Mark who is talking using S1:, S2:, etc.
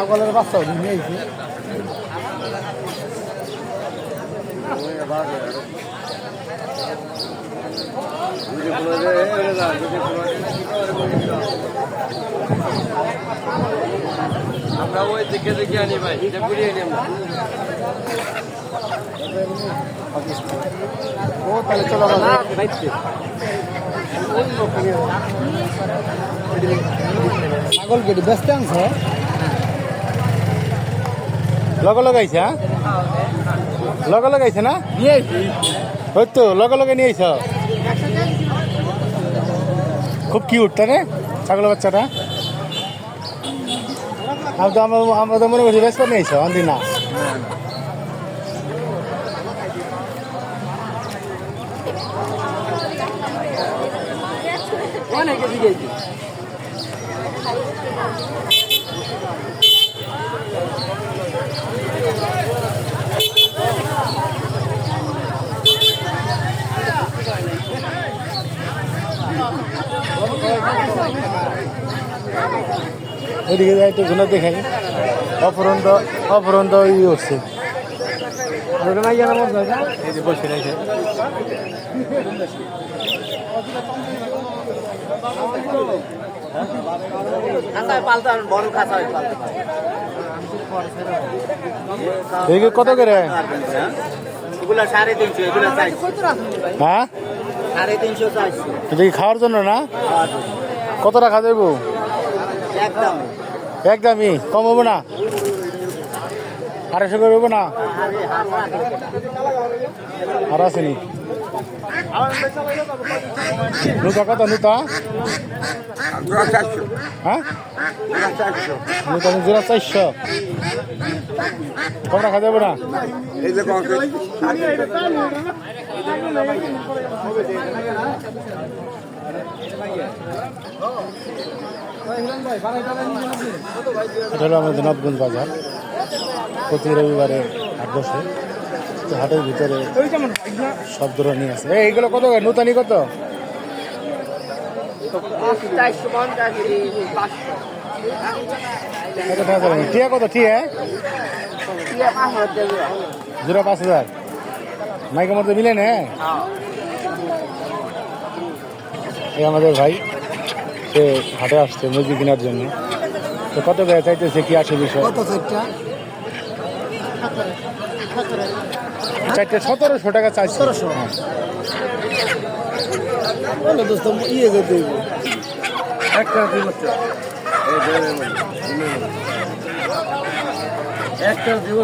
S1: ছাগলের বাচ্চা নিয়ে আইছি।
S2: আমরা ওই দেখে দেখে আনি ভাই, এটা ঘুরিয়ে আনি আমরা।
S1: ও তাহলে চলো ছাগল কেটে ব্যস্ত আনছে লগে লগাইছে হ্যাঁ লগে লাগাইছে না নিয়ে আইছি হয়তো লগে লগে নিয়ে আইছ খুব কিউট তাই না ছাগলের বাচ্চাটা আমরা তো মনে করছি ব্যস্ত নিয়েছ আনদি না
S2: অনেকে দিয়েছি
S1: ওইদিকে যাই একটু ঘুরে দেখাই অপরন্ত ই উঠছে এই যে বসে রয়েছে এদিকে কত করে
S2: এগুলা 350 এগুলা চাইছি
S1: হ্যাঁ
S2: 350 চাইছি
S1: এটা কি খাওয়ার জন্য না কত টাকা দেবো
S2: একদম
S1: একদমই কম হবো না 250 করে হবো না আর আসেনি নুতা কত নুতা হ্যাঁ নুতা জোড়া 400 কম রাখা যাবে না এটা হলো আমাদের নবগঞ্জ বাজার প্রতি রবিবারে হাট বসে তো হাটের ভিতরে সব ধরনের আছে এইগুলো কত নূতনী কত টিয়া কত টিয়া জোড়া 5000 মাইকের মধ্যে মিলে না এই আমাদের ভাই সে হাটে আসছে মুরগি কেনার জন্য তো কত করে চাইতেছে কি আসে বিষয় চারটে 1700 টাকা চাই 1700 ইয়ে করতে একটা দিব